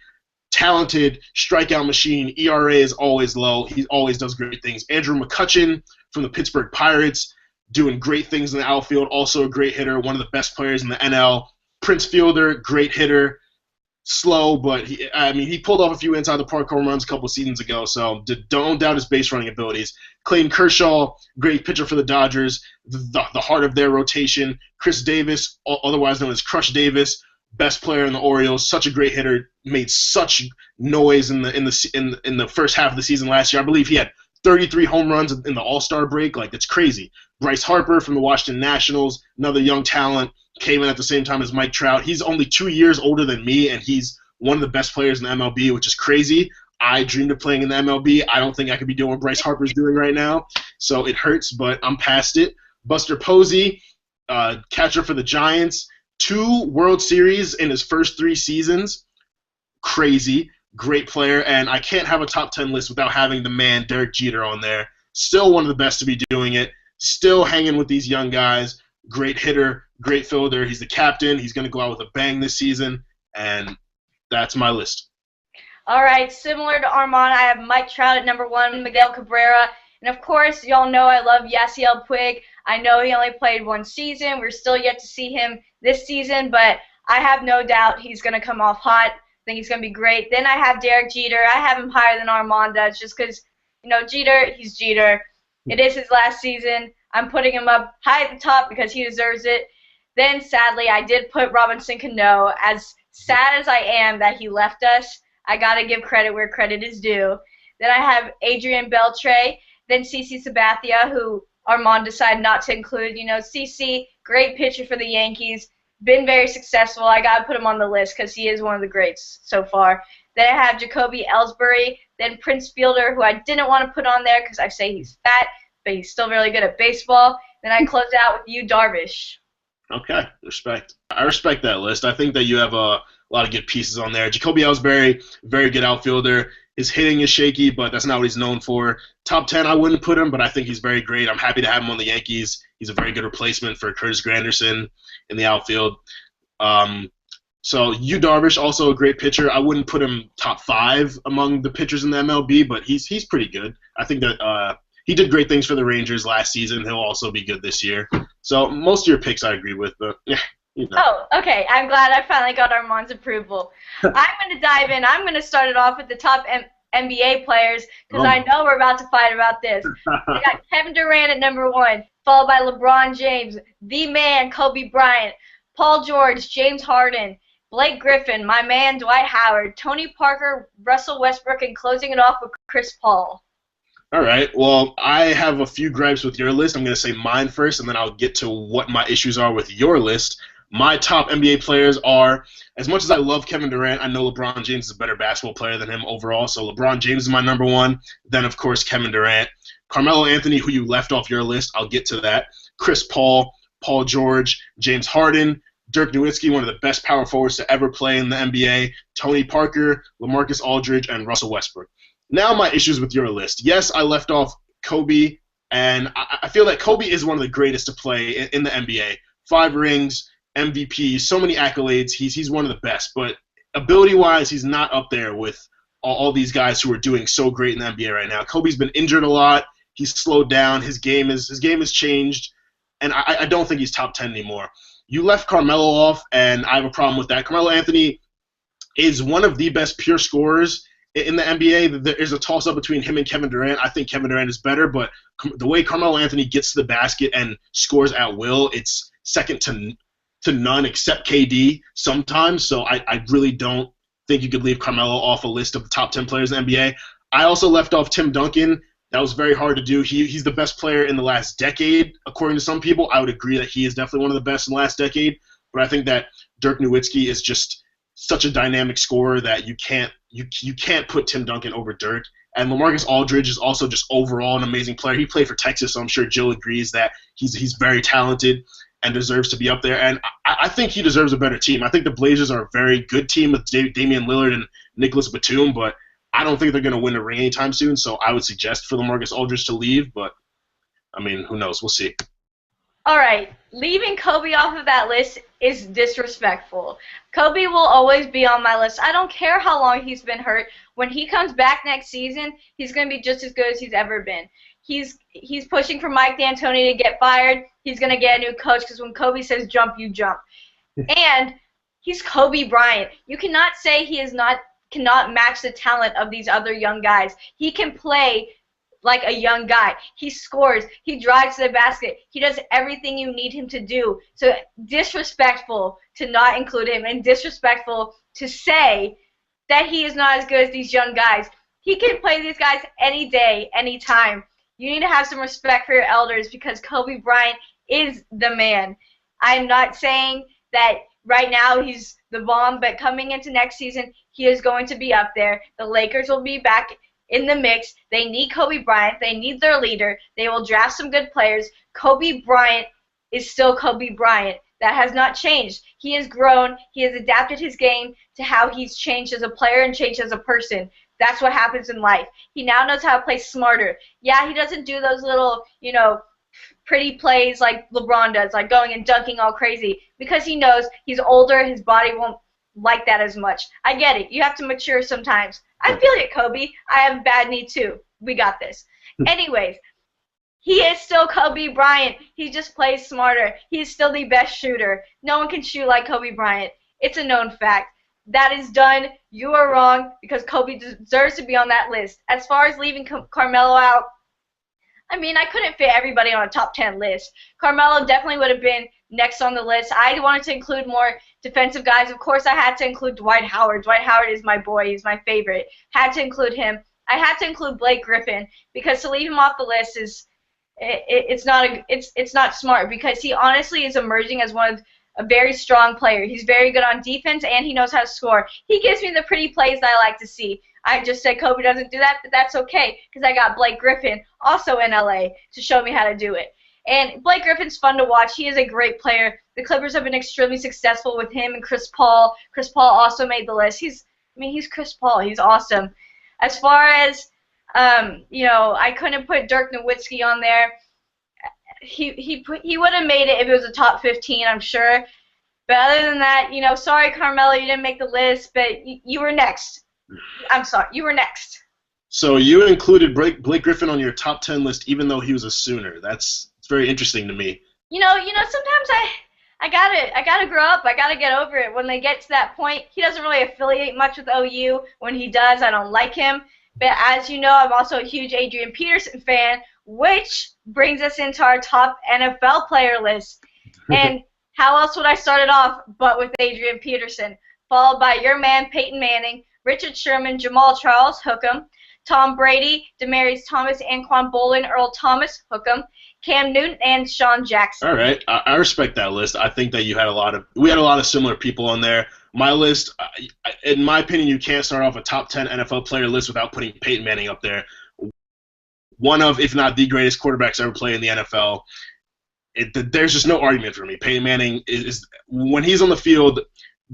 Talented, strikeout machine, ERA is always low. He always does great things. Andrew McCutchen from the Pittsburgh Pirates, doing great things in the outfield, also a great hitter, one of the best players in the NL. Prince Fielder, great hitter, slow, but he pulled off a few inside the park home runs a couple seasons ago, so don't doubt his base running abilities. Clayton Kershaw, great pitcher for the Dodgers, the heart of their rotation. Chris Davis, otherwise known as Crush Davis, best player in the Orioles, such a great hitter, made such noise in the first half of the season last year. I believe he had 33 home runs in the All-Star break. Like, it's crazy. Bryce Harper from the Washington Nationals, another young talent, came in at the same time as Mike Trout. He's only 2 years older than me, and he's one of the best players in the MLB, which is crazy. I dreamed of playing in the MLB. I don't think I could be doing what Bryce Harper's doing right now, so it hurts, but I'm past it. Buster Posey, catcher for the Giants, 2 World Series in his first 3 seasons. Crazy. Great player, and I can't have a top 10 list without having the man Derek Jeter on there. Still one of the best to be doing it. Still hanging with these young guys. Great hitter, great fielder. He's the captain. He's going to go out with a bang this season, and that's my list. All right, similar to Armand, I have Mike Trout at number 1, Miguel Cabrera, and of course, y'all know I love Yasiel Puig. I know he only played 1 season. We're still yet to see him this season, but I have no doubt he's going to come off hot. I think he's going to be great. Then I have Derek Jeter. I have him higher than Armand does just because, Jeter, he's Jeter. It is his last season. I'm putting him up high at the top because he deserves it. Then, sadly, I did put Robinson Cano. As sad as I am that he left us, I got to give credit where credit is due. Then I have Adrian Beltre. Then CC Sabathia, who Armand decided not to include. CC, great pitcher for the Yankees. Been very successful. I got to put him on the list because he is one of the greats so far. Then I have Jacoby Ellsbury. Then Prince Fielder, who I didn't want to put on there because I say he's fat, but he's still really good at baseball. Then I close out with Yu Darvish. Okay, respect. I respect that list. I think that you have a lot of good pieces on there. Jacoby Ellsbury, very good outfielder. His hitting is shaky, but that's not what he's known for. Top 10, I wouldn't put him, but I think he's very great. I'm happy to have him on the Yankees. He's a very good replacement for Curtis Granderson in the outfield. So Yu Darvish, also a great pitcher. I wouldn't put him top 5 among the pitchers in the MLB, but he's pretty good. I think that he did great things for the Rangers last season. He'll also be good this year. So most of your picks I agree with, but yeah. Oh, okay. I'm glad I finally got Armand's approval. I'm going to dive in. I'm going to start it off with the top NBA players because I know we're about to fight about this. We got Kevin Durant at number 1, followed by LeBron James, the man, Kobe Bryant, Paul George, James Harden, Blake Griffin, my man, Dwight Howard, Tony Parker, Russell Westbrook, and closing it off with Chris Paul. All right. Well, I have a few gripes with your list. I'm going to say mine first, and then I'll get to what my issues are with your list. My top NBA players are, as much as I love Kevin Durant, I know LeBron James is a better basketball player than him overall, so LeBron James is my number 1. Then, of course, Kevin Durant. Carmelo Anthony, who you left off your list, I'll get to that. Chris Paul, Paul George, James Harden, Dirk Nowitzki, one of the best power forwards to ever play in the NBA, Tony Parker, LaMarcus Aldridge, and Russell Westbrook. Now my issues with your list. Yes, I left off Kobe, and I feel that Kobe is one of the greatest to play in the NBA. 5 rings, MVP, so many accolades. He's one of the best, but ability-wise, he's not up there with all these guys who are doing so great in the NBA right now. Kobe's been injured a lot. He's slowed down. His game has changed, and I don't think he's top 10 anymore. You left Carmelo off, and I have a problem with that. Carmelo Anthony is one of the best pure scorers in the NBA. There's a toss-up between him and Kevin Durant. I think Kevin Durant is better, but the way Carmelo Anthony gets to the basket and scores at will, it's second to none except KD sometimes. So I really don't think you could leave Carmelo off a list of the top 10 players in the NBA. I also left off Tim Duncan. That was very hard to do. He's the best player in the last decade, according to some people. I would agree that he is definitely one of the best in the last decade. But I think that Dirk Nowitzki is just such a dynamic scorer that you can't put Tim Duncan over Dirk. And LaMarcus Aldridge is also just overall an amazing player. He played for Texas, so I'm sure Jill agrees that he's very talented. and deserves to be up there. And I think he deserves a better team. I think the Blazers are a very good team with Damian Lillard and Nicholas Batum, but I don't think they're going to win a ring anytime soon, so I would suggest for LaMarcus Aldridge to leave, but, I mean, who knows? We'll see. All right, leaving Kobe off of that list is disrespectful. Kobe will always be on my list. I don't care how long he's been hurt. When he comes back next season, he's going to be just as good as he's ever been. He's pushing for Mike D'Antoni to get fired. He's going to get a new coach because when Kobe says jump, you jump. And he's Kobe Bryant. You cannot say he cannot match the talent of these other young guys. He can play like a young guy. He scores. He drives to the basket. He does everything you need him to do. So disrespectful to not include him and disrespectful to say that he is not as good as these young guys. He can play these guys any day, any time. You need to have some respect for your elders because Kobe Bryant is the man. I'm not saying that right now he's the bomb, but coming into next season, he is going to be up there. The Lakers will be back in the mix. They need Kobe Bryant. They need their leader. They will draft some good players. Kobe Bryant is still Kobe Bryant. That has not changed. He has grown. He has adapted his game to how he's changed as a player and changed as a person. That's what happens in life. He now knows how to play smarter. Yeah, he doesn't do those little, pretty plays like LeBron does, like going and dunking all crazy, because he knows he's older, his body won't like that as much. I get it. You have to mature sometimes. I feel it, Kobe. I have a bad knee too. We got this. Anyways, he is still Kobe Bryant. He just plays smarter. He's still the best shooter. No one can shoot like Kobe Bryant. It's a known fact. That is done. You are wrong because Kobe deserves to be on that list. As far as leaving Carmelo out, I mean, I couldn't fit everybody on a top 10 list. Carmelo definitely would have been next on the list. I wanted to include more defensive guys. Of course, I had to include Dwight Howard. Dwight Howard is my boy. He's my favorite. Had to include him. I had to include Blake Griffin because to leave him off the list is it's not smart because he honestly is emerging as one of a very strong player. He's very good on defense and he knows how to score. He gives me the pretty plays that I like to see. I just said Kobe doesn't do that, but that's okay because I got Blake Griffin also in LA to show me how to do it. And Blake Griffin's fun to watch. He is a great player. The Clippers have been extremely successful with him and Chris Paul. Chris Paul also made the list. He's Chris Paul. He's awesome. As far as I couldn't put Dirk Nowitzki on there. He would have made it if it was a top 15, I'm sure. But other than that, sorry Carmelo, you didn't make the list, but you were next. I'm sorry, you were next. So you included Blake Griffin on your top 10 list, even though he was a Sooner. It's very interesting to me. Sometimes I gotta grow up. I gotta get over it. When they get to that point, he doesn't really affiliate much with OU. When he does, I don't like him. But as you know, I'm also a huge Adrian Peterson fan, which brings us into our top NFL player list. And how else would I start it off but with Adrian Peterson, followed by your man Peyton Manning, Richard Sherman, Jamal Charles, Hookem, Tom Brady, Demaryius Thomas, Anquan Bolden, Earl Thomas, Hookem, Cam Newton, and Sean Jackson. All right, I respect that list. I think that we had a lot of similar people on there. My list, in my opinion, you can't start off a top 10 NFL player list without putting Peyton Manning up there. One of, if not the greatest quarterbacks ever played in the NFL. There's just no argument for me. Peyton Manning is when he's on the field,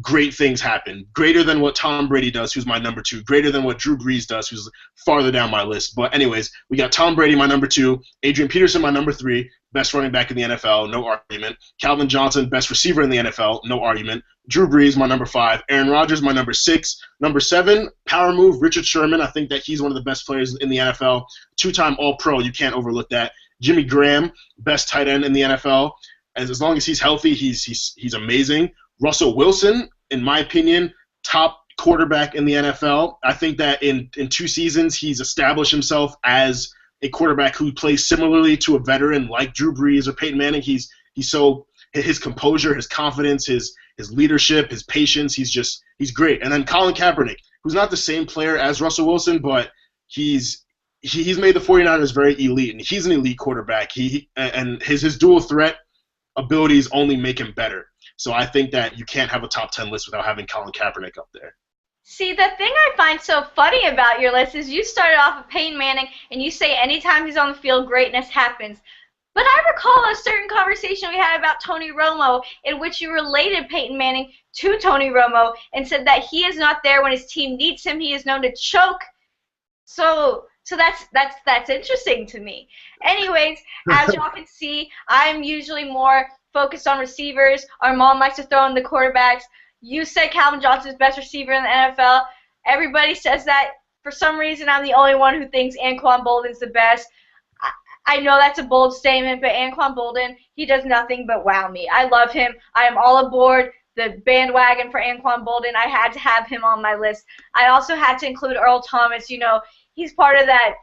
great things happen. Greater than what Tom Brady does, who's my number 2. Greater than what Drew Brees does, who's farther down my list. But anyways, we got Tom Brady, my number 2. Adrian Peterson, my number 3. Best running back in the NFL, no argument. Calvin Johnson, best receiver in the NFL, no argument. Drew Brees, my number 5. Aaron Rodgers, my number 6. Number 7, power move, Richard Sherman. I think that he's one of the best players in the NFL. 2-time All-Pro, you can't overlook that. Jimmy Graham, best tight end in the NFL. As long as he's healthy, he's amazing. Russell Wilson, in my opinion, top quarterback in the NFL. I think that in 2 seasons he's established himself as a quarterback who plays similarly to a veteran like Drew Brees or Peyton Manning. He's his composure, his confidence, his leadership, his patience. He's great. And then Colin Kaepernick, who's not the same player as Russell Wilson, but he's made the 49ers very elite, and he's an elite quarterback. And his dual threat abilities only make him better. So I think that you can't have a top 10 list without having Colin Kaepernick up there. See, the thing I find so funny about your list is you started off with Peyton Manning, and you say anytime he's on the field, greatness happens. But I recall a certain conversation we had about Tony Romo in which you related Peyton Manning to Tony Romo and said that he is not there when his team needs him. He is known to choke. So that's interesting to me. Anyways, as y'all can see, I'm usually more focused on receivers. Our mom likes to throw in the quarterbacks. You said Calvin Johnson's best receiver in the NFL. Everybody says that. For some reason, I'm the only one who thinks Anquan Boldin's the best. I know that's a bold statement, but Anquan Boldin, he does nothing but wow me. I love him. I am all aboard the bandwagon for Anquan Boldin. I had to have him on my list. I also had to include Earl Thomas. You know, he's part of that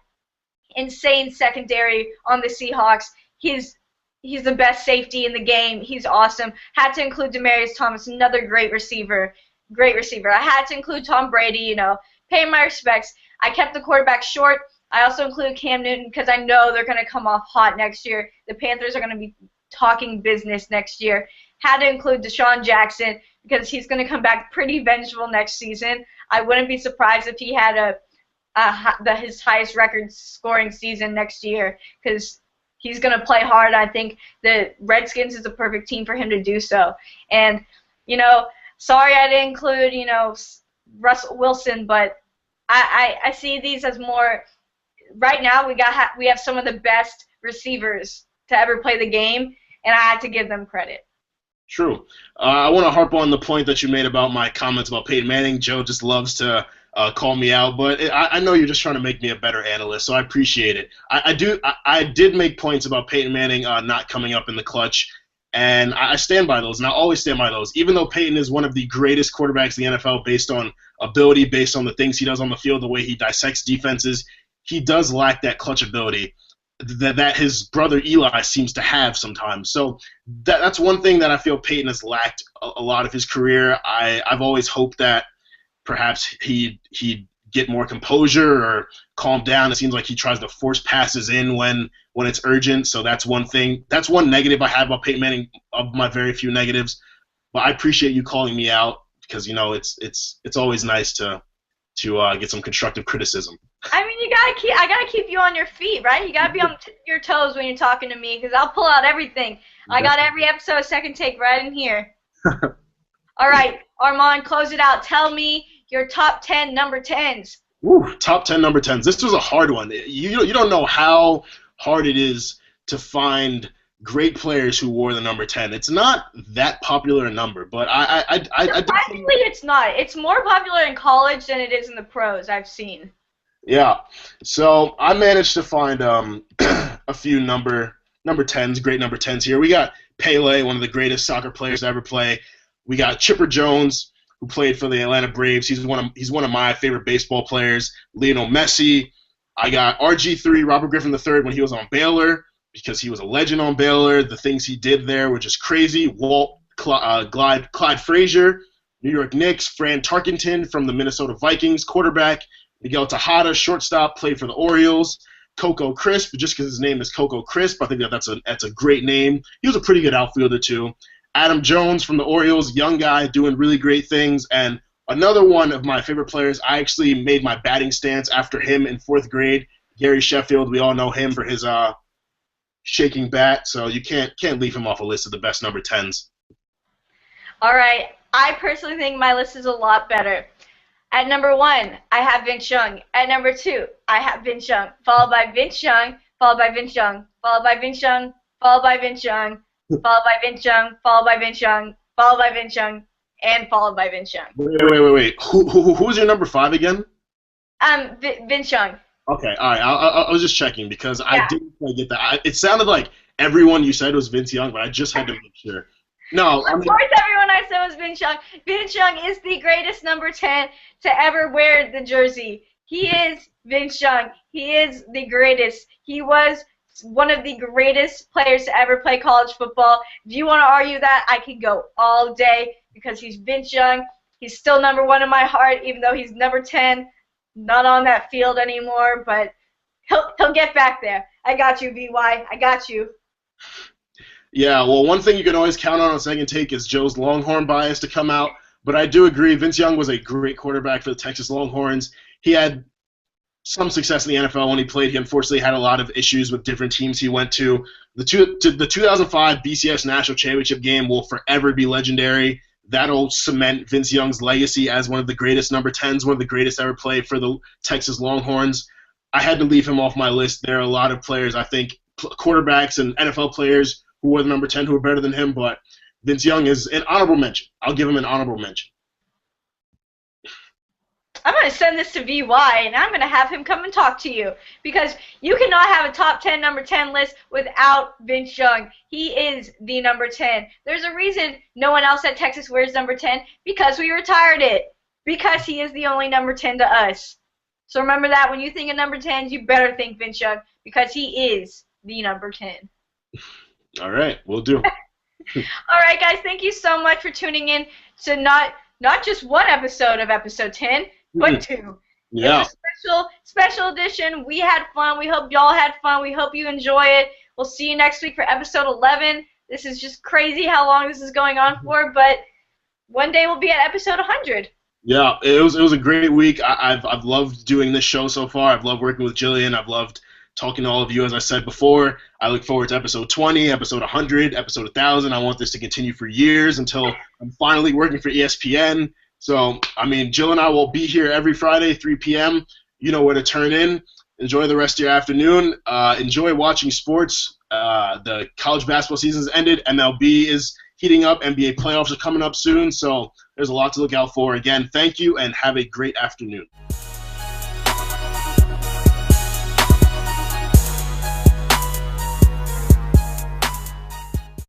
insane secondary on the Seahawks. He's the best safety in the game. He's awesome. Had to include Demaryius Thomas, another great receiver. Great receiver. I had to include Tom Brady, you know, pay my respects. I kept the quarterback short. I also included Cam Newton because I know they're going to come off hot next year. The Panthers are going to be talking business next year. Had to include Deshaun Jackson because he's going to come back pretty vengeful next season. I wouldn't be surprised if he had his highest record scoring season next year because he's going to play hard. I think the Redskins is a perfect team for him to do so. And, you know, sorry I didn't include, you know, Russell Wilson, but I see these as more – right now we have some of the best receivers to ever play the game, and I had to give them credit. True. I want to harp on the point that you made about my comments about Peyton Manning. Joe just loves to call me out, but I know you're just trying to make me a better analyst, so I appreciate it. I did make points about Peyton Manning not coming up in the clutch, and I stand by those, and I always stand by those. Even though Peyton is one of the greatest quarterbacks in the NFL based on ability, based on the things he does on the field, the way he dissects defenses, he does lack that clutch ability that his brother Eli seems to have sometimes. So that's one thing that I feel Peyton has lacked a lot of his career. I've always hoped that perhaps he'd get more composure or calm down. It seems like he tries to force passes in when it's urgent. So that's one thing. That's one negative I have about Peyton Manning, of my very few negatives. But I appreciate you calling me out because, you know, it's always nice to get some constructive criticism. I mean, I gotta keep you on your feet, right? You gotta be on your toes when you're talking to me, because I'll pull out everything. I got every episode of Second Take right in here. All right, Armand, close it out. Tell me your top 10 number 10s. Ooh, top 10 number 10s. This was a hard one. You don't know how hard it is to find great players who wore the number 10. It's not that popular a number, but surprisingly, it's not. It's more popular in college than it is in the pros, I've seen. Yeah. So I managed to find a few number 10s, great number 10s here. We got Pele, one of the greatest soccer players to ever play. We got Chipper Jones, who played for the Atlanta Braves. He's one of my favorite baseball players. Lionel Messi. I got RG3, Robert Griffin III, when he was on Baylor, because he was a legend on Baylor. The things he did there were just crazy. Clyde Frazier, New York Knicks. Fran Tarkenton from the Minnesota Vikings, quarterback. Miguel Tejada, shortstop, played for the Orioles. Coco Crisp, just because his name is Coco Crisp, I think that's a great name. He was a pretty good outfielder too. Adam Jones from the Orioles, young guy doing really great things. And another one of my favorite players, I actually made my batting stance after him in 4th grade. Gary Sheffield, we all know him for his shaking bat, so you can't leave him off a list of the best number 10s. All right, I personally think my list is a lot better. At number 1, I have Vince Young. At number 2, I have Vince Young, followed by Vince Young, followed by Vince Young, followed by Vince Young, followed by Vince Young, followed by Vince Young, followed by Vince Young, followed by Vince Young, and followed by Vince Young. Wait. Who's your number 5 again? Vince Young. Okay, all right. I was just checking because I didn't quite get that. It sounded like everyone you said was Vince Young, but I just had to make sure. No, of course everyone I said was Vince Young. Vince Young is the greatest number 10 to ever wear the jersey. He is Vince Young. He is the greatest. He was one of the greatest players to ever play college football. If you want to argue that, I could go all day because he's Vince Young. He's still number 1 in my heart, even though he's number 10, not on that field anymore, but he'll get back there. I got you, VY. I got you. Yeah, well, one thing you can always count on Second Take is Joe's Longhorn bias to come out, but I do agree Vince Young was a great quarterback for the Texas Longhorns. He had some success in the NFL when he played. He unfortunately had a lot of issues with different teams he went to. The 2005 BCS National Championship game will forever be legendary. That'll cement Vince Young's legacy as one of the greatest number 10s, one of the greatest ever played for the Texas Longhorns. I had to leave him off my list. There are a lot of players, I think, quarterbacks and NFL players who were the number 10 who are better than him, but Vince Young is an honorable mention. I'll give him an honorable mention. I'm going to send this to VY, and I'm going to have him come and talk to you, because you cannot have a top 10 number 10 list without Vince Young. He is the number 10. There's a reason no one else at Texas wears number 10, because we retired it, because he is the only number 10 to us. So remember that when you think of number 10s, you better think Vince Young, because he is the number 10. All right, we'll do. All right, guys, thank you so much for tuning in to not just one episode of episode 10, but 2. Yeah. It's a special edition. We had fun. We hope y'all had fun. We hope you enjoy it. We'll see you next week for episode 11. This is just crazy how long this is going on for, but one day we'll be at episode 100. Yeah, it was a great week. I've loved doing this show so far. I've loved working with Jillian. I've loved talking to all of you, as I said before. I look forward to episode 20, episode 100, episode 1,000. I want this to continue for years until I'm finally working for ESPN. So, I mean, Jill and I will be here every Friday, 3 p.m. You know where to turn in. Enjoy the rest of your afternoon. Enjoy watching sports. The college basketball season has ended. MLB is heating up. NBA playoffs are coming up soon. So there's a lot to look out for. Again, thank you, and have a great afternoon.